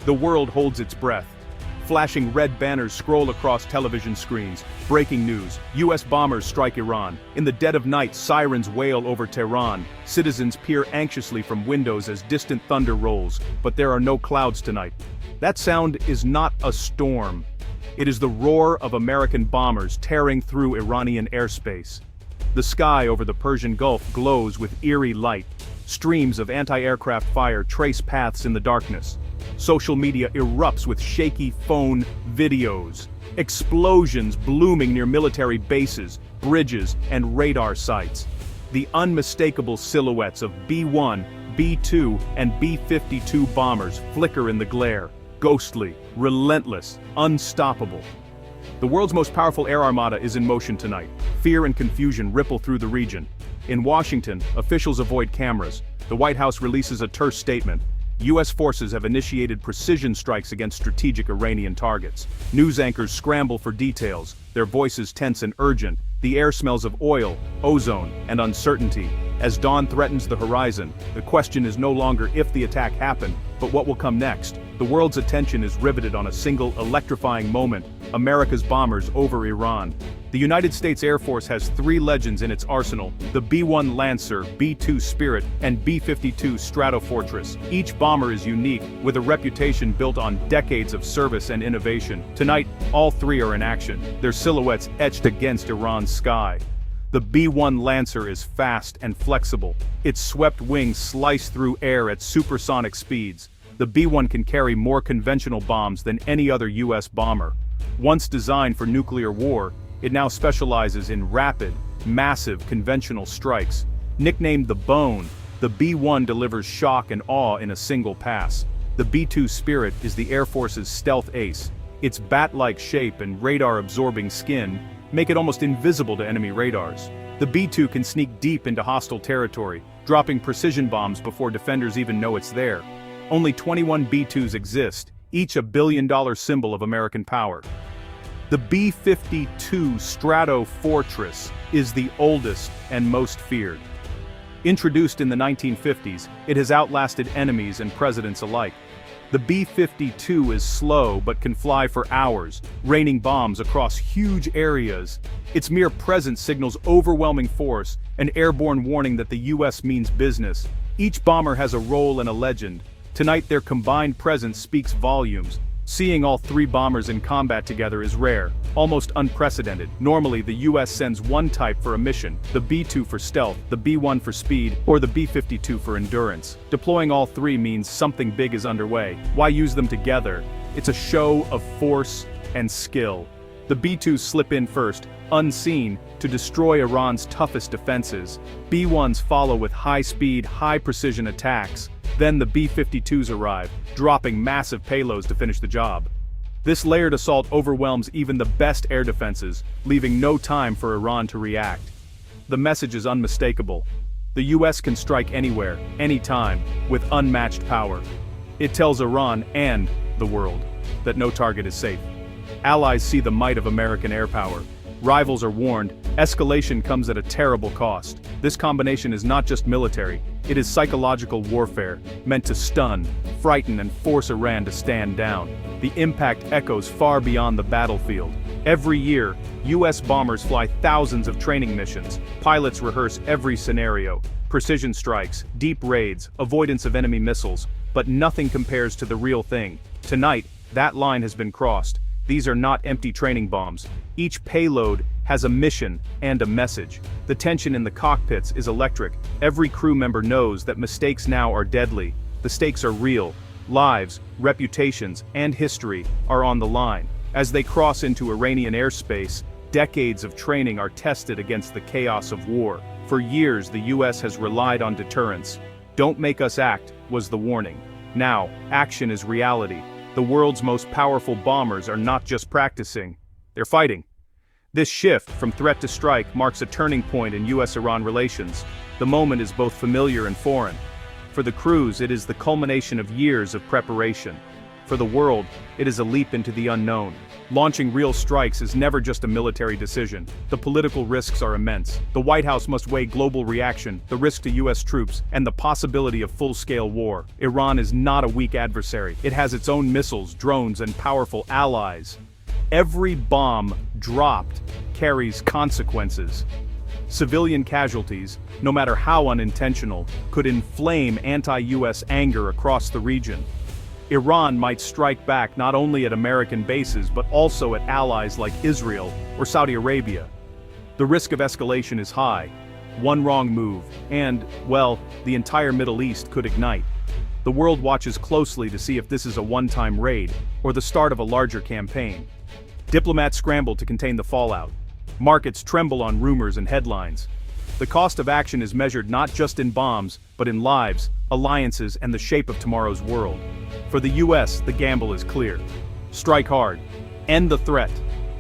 The world holds its breath. Flashing red banners scroll across television screens. Breaking news: U.S. bombers strike Iran. In the dead of night, sirens wail over Tehran. Citizens peer anxiously from windows as distant thunder rolls. But there are no clouds tonight. That sound is not a storm. It is the roar of American bombers tearing through Iranian airspace. The sky over the Persian Gulf glows with eerie light. Streams of anti-aircraft fire trace paths in the darkness. Social media erupts with shaky phone videos. Explosions blooming near military bases, bridges, and radar sites. The unmistakable silhouettes of B-1, B-2, and B-52 bombers flicker in the glare. Ghostly, relentless, unstoppable. The world's most powerful air armada is in motion tonight. Fear and confusion ripple through the region. In Washington, officials avoid cameras. The White House releases a terse statement. U.S. forces have initiated precision strikes against strategic Iranian targets. News anchors scramble for details, their voices tense and urgent. The air smells of oil, ozone, and uncertainty. As dawn threatens the horizon, the question is no longer if the attack happened, but what will come next. The world's attention is riveted on a single electrifying moment: America's bombers over Iran. The United States Air Force has 3 legends in its arsenal: the B-1 Lancer, B-2 Spirit, and B-52 Stratofortress. Each bomber is unique, with a reputation built on decades of service and innovation. Tonight, all 3 are in action, their silhouettes etched against Iran's sky. The B-1 Lancer is fast and flexible. Its swept wings slice through air at supersonic speeds. The B-1 can carry more conventional bombs than any other U.S. bomber. Once designed for nuclear war, it now specializes in rapid, massive conventional strikes. Nicknamed the Bone, the B-1 delivers shock and awe in a single pass. The B-2 Spirit is the Air Force's stealth ace. Its bat-like shape and radar-absorbing skin make it almost invisible to enemy radars. The B-2 can sneak deep into hostile territory, dropping precision bombs before defenders even know it's there. Only 21 B-2s exist, each a billion-dollar symbol of American power. The B-52 Stratofortress is the oldest and most feared. Introduced in the 1950s, it has outlasted enemies and presidents alike. The B-52 is slow but can fly for hours, raining bombs across huge areas. Its mere presence signals overwhelming force, an airborne warning that the U.S. means business. Each bomber has a role and a legend. Tonight their combined presence speaks volumes. Seeing all 3 bombers in combat together is rare, almost unprecedented. Normally, the U.S. sends one type for a mission: the B-2 for stealth, the B-1 for speed, or the B-52 for endurance. Deploying all 3 means something big is underway. Why use them together? It's a show of force and skill. The B-2s slip in first, unseen, to destroy Iran's toughest defenses. B-1s follow with high-speed, high-precision attacks. Then the B-52s arrive, dropping massive payloads to finish the job. This layered assault overwhelms even the best air defenses, leaving no time for Iran to react. The message is unmistakable. The U.S. can strike anywhere, anytime, with unmatched power. It tells Iran and the world that no target is safe. Allies see the might of American air power. Rivals are warned, escalation comes at a terrible cost. This combination is not just military, it is psychological warfare, meant to stun, frighten, and force Iran to stand down. The impact echoes far beyond the battlefield. Every year, U.S. bombers fly thousands of training missions. Pilots rehearse every scenario: precision strikes, deep raids, avoidance of enemy missiles. But nothing compares to the real thing. Tonight, that line has been crossed. These are not empty training bombs. Each payload has a mission and a message. The tension in the cockpits is electric. Every crew member knows that mistakes now are deadly. The stakes are real. Lives, reputations, and history are on the line. As they cross into Iranian airspace, decades of training are tested against the chaos of war. For years, the U.S. has relied on deterrence. "Don't make us act," was the warning. Now, action is reality. The world's most powerful bombers are not just practicing, they're fighting. This shift from threat to strike marks a turning point in U.S.-Iran relations. The moment is both familiar and foreign. For the crews, it is the culmination of years of preparation. For the world, it is a leap into the unknown. Launching real strikes is never just a military decision. The political risks are immense. The White House must weigh global reaction, the risk to US troops, and the possibility of full-scale war. Iran is not a weak adversary. It has its own missiles, drones, and powerful allies. Every bomb dropped carries consequences. Civilian casualties, no matter how unintentional, could inflame anti-US anger across the region. Iran might strike back not only at American bases but also at allies like Israel or Saudi Arabia. The risk of escalation is high. One wrong move, and, well, the entire Middle East could ignite. The world watches closely to see if this is a one-time raid or the start of a larger campaign. Diplomats scramble to contain the fallout. Markets tremble on rumors and headlines. The cost of action is measured not just in bombs, but in lives, alliances, and the shape of tomorrow's world. For the US, the gamble is clear. Strike hard, end the threat,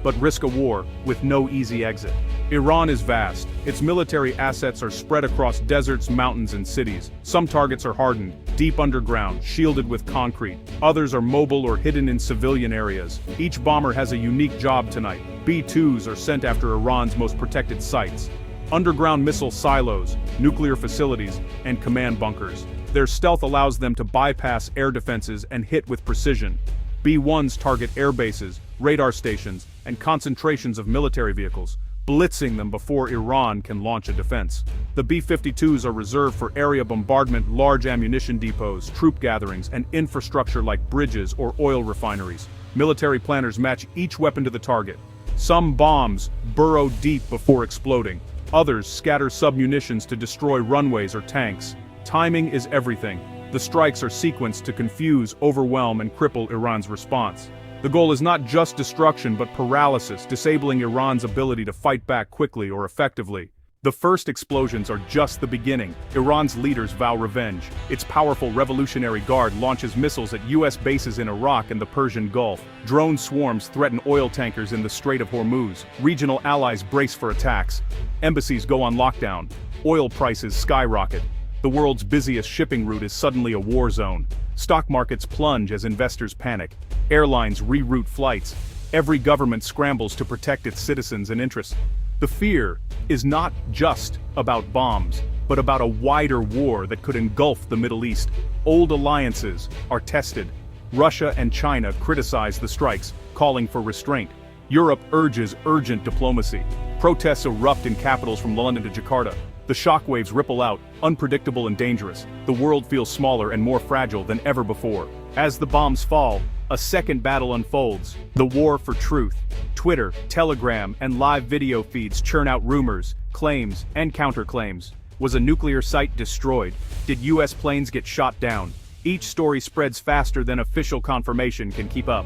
but risk a war with no easy exit. Iran is vast. Its military assets are spread across deserts, mountains, and cities. Some targets are hardened, deep underground, shielded with concrete. Others are mobile or hidden in civilian areas. Each bomber has a unique job tonight. B-2s are sent after Iran's most protected sites. Underground missile silos, nuclear facilities, and command bunkers. Their stealth allows them to bypass air defenses and hit with precision. B-1s target air bases, radar stations, and concentrations of military vehicles, blitzing them before Iran can launch a defense. The B-52s are reserved for area bombardment, large ammunition depots, troop gatherings, and infrastructure like bridges or oil refineries. Military planners match each weapon to the target. Some bombs burrow deep before exploding. Others scatter submunitions to destroy runways or tanks. Timing is everything. The strikes are sequenced to confuse, overwhelm, and cripple Iran's response. The goal is not just destruction but paralysis, disabling Iran's ability to fight back quickly or effectively. The first explosions are just the beginning. Iran's leaders vow revenge. Its powerful Revolutionary Guard launches missiles at US bases in Iraq and the Persian Gulf. Drone swarms threaten oil tankers in the Strait of Hormuz. Regional allies brace for attacks. Embassies go on lockdown. Oil prices skyrocket. The world's busiest shipping route is suddenly a war zone. Stock markets plunge as investors panic. Airlines reroute flights. Every government scrambles to protect its citizens and interests. The fear is not just about bombs, but about a wider war that could engulf the Middle East. Old alliances are tested. Russia and China criticize the strikes, calling for restraint. Europe urges urgent diplomacy. Protests erupt in capitals from London to Jakarta. The shockwaves ripple out, unpredictable and dangerous. The world feels smaller and more fragile than ever before. As the bombs fall, a second battle unfolds. The war for truth. Twitter, Telegram, and live video feeds churn out rumors, claims, and counterclaims. Was a nuclear site destroyed? Did US planes get shot down? Each story spreads faster than official confirmation can keep up.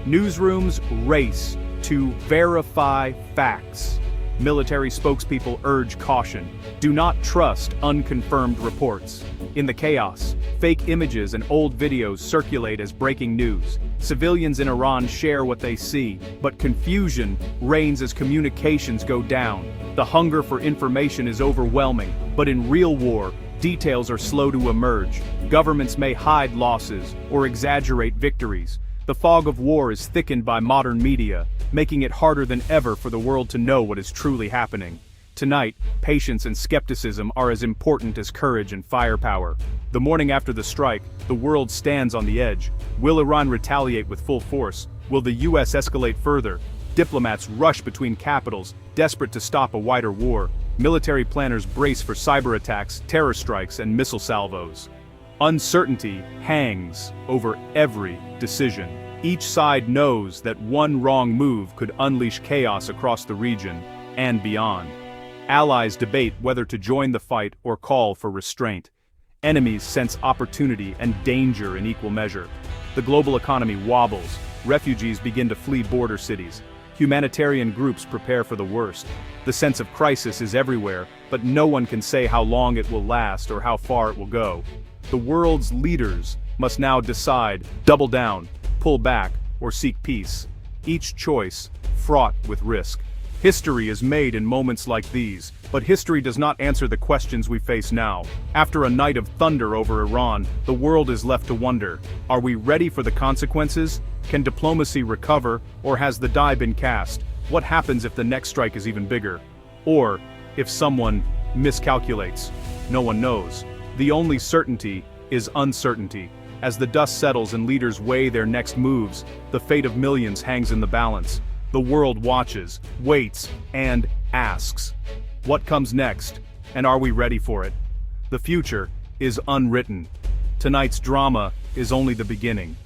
Newsrooms race to verify facts. Military spokespeople urge caution. Do not trust unconfirmed reports. In the chaos, fake images and old videos circulate as breaking news. Civilians in Iran share what they see, but confusion reigns as communications go down. The hunger for information is overwhelming, but in real war, details are slow to emerge. Governments may hide losses or exaggerate victories. The fog of war is thickened by modern media, making it harder than ever for the world to know what is truly happening. Tonight, patience and skepticism are as important as courage and firepower. The morning after the strike, the world stands on the edge. Will Iran retaliate with full force? Will the US escalate further? Diplomats rush between capitals, desperate to stop a wider war. Military planners brace for cyber attacks, terror strikes, and missile salvos. Uncertainty hangs over every decision. Each side knows that one wrong move could unleash chaos across the region and beyond. Allies debate whether to join the fight or call for restraint. Enemies sense opportunity and danger in equal measure. The global economy wobbles. Refugees begin to flee border cities. Humanitarian groups prepare for the worst. The sense of crisis is everywhere, but no one can say how long it will last or how far it will go. The world's leaders must now decide: double down, pull back, or seek peace. Each choice fraught with risk. History is made in moments like these, but history does not answer the questions we face now. After a night of thunder over Iran, the world is left to wonder, are we ready for the consequences? Can diplomacy recover, or has the die been cast? What happens if the next strike is even bigger? Or, if someone miscalculates? No one knows. The only certainty is uncertainty. As the dust settles and leaders weigh their next moves, the fate of millions hangs in the balance. The world watches, waits, and asks. What comes next? And are we ready for it? The future is unwritten. Tonight's drama is only the beginning.